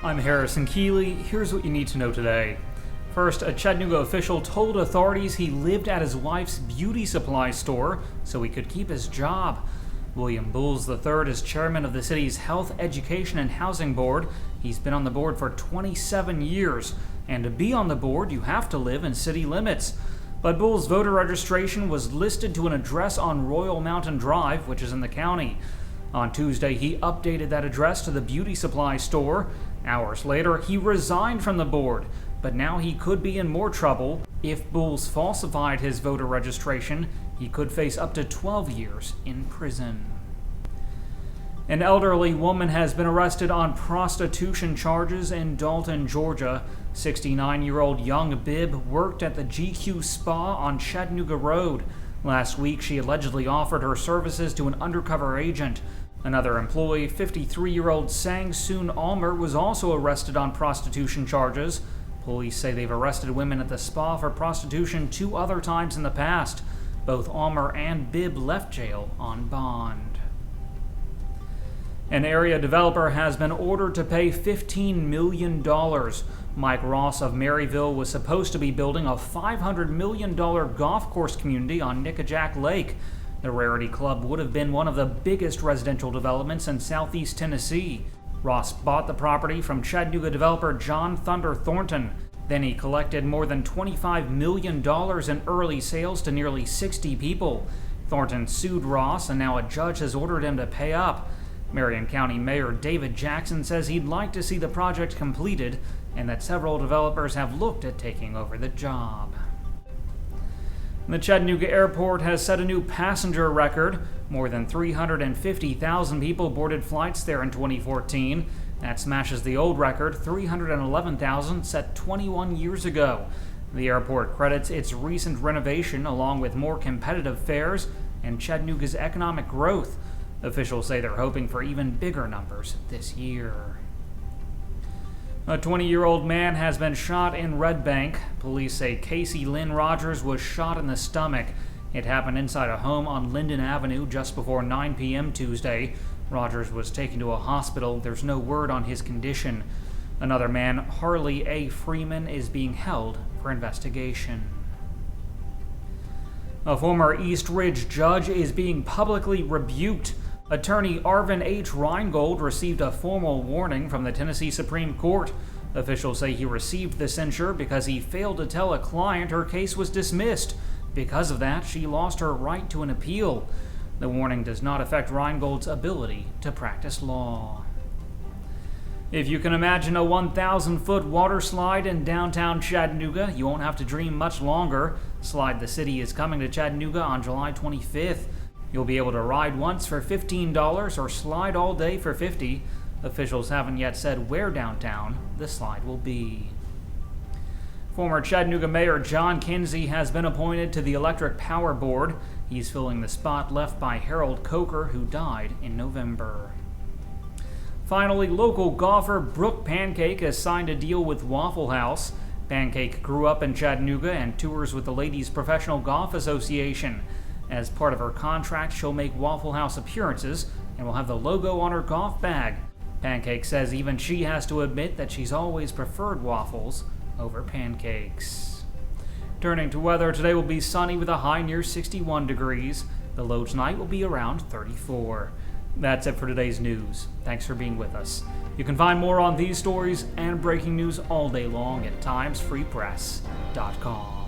I'm Harrison Keeley. Here's what you need to know today. First, a Chattanooga official told authorities he lived at his wife's beauty supply store so he could keep his job. William Bowles III is chairman of the city's Health, Education, and Housing Board. He's been on the board for 27 years, and to be on the board, you have to live in city limits. But Bowles' voter registration was listed to an address on Royal Mountain Drive, which is in the county. On Tuesday, he updated that address to the beauty supply store. Hours later, he resigned from the board, but now he could be in more trouble. If Bowles falsified his voter registration, he could face up to 12 years in prison. An elderly woman has been arrested on prostitution charges in Dalton, Georgia. 69-year-old young Bibb worked at the GQ Spa on Chattanooga Road. Last week, she allegedly offered her services to an undercover agent. Another employee, 53-year-old Sang-Soon Almer, was also arrested on prostitution charges. Police say they've arrested women at the spa for prostitution 2 other times in the past. Both Almer and Bibb left jail on bond. An area developer has been ordered to pay $15 million. Mike Ross of Maryville was supposed to be building a $500 million golf course community on Nickajack Lake. The Rarity Club would have been one of the biggest residential developments in southeast Tennessee. Ross bought the property from Chattanooga developer John Thunder Thornton. Then he collected more than $25 million in early sales to nearly 60 people. Thornton sued Ross, and now a judge has ordered him to pay up. Marion County Mayor David Jackson says he'd like to see the project completed and that several developers have looked at taking over the job. The Chattanooga Airport has set a new passenger record. More than 350,000 people boarded flights there in 2014. That smashes the old record, 311,000, set 21 years ago. The airport credits its recent renovation along with more competitive fares and Chattanooga's economic growth. Officials say they're hoping for even bigger numbers this year. A 20-year-old man has been shot in Red Bank. Police say Casey Lynn Rogers was shot in the stomach. It happened inside a home on Linden Avenue just before 9 p.m. Tuesday. Rogers was taken to a hospital. There's no word on his condition. Another man, Harley A. Freeman, is being held for investigation. A former East Ridge judge is being publicly rebuked. Attorney Arvin H. Reingold received a formal warning from the Tennessee Supreme Court. Officials say he received the censure because he failed to tell a client her case was dismissed. Because of that, she lost her right to an appeal. The warning does not affect Reingold's ability to practice law. If you can imagine a 1,000-foot water slide in downtown Chattanooga, you won't have to dream much longer. Slide the City is coming to Chattanooga on July 25th. You'll be able to ride once for $15 or slide all day for $50. Officials haven't yet said where downtown the slide will be. Former Chattanooga Mayor John Kinsey has been appointed to the Electric Power Board. He's filling the spot left by Harold Coker, who died in November. Finally, local golfer Brooke Pancake has signed a deal with Waffle House. Pancake grew up in Chattanooga and tours with the Ladies Professional Golf Association. As part of her contract, she'll make Waffle House appearances and will have the logo on her golf bag. Pancake says even she has to admit that she's always preferred waffles over pancakes. Turning to weather, today will be sunny with a high near 61 degrees. The low tonight will be around 34. That's it for today's news. Thanks for being with us. You can find more on these stories and breaking news all day long at timesfreepress.com.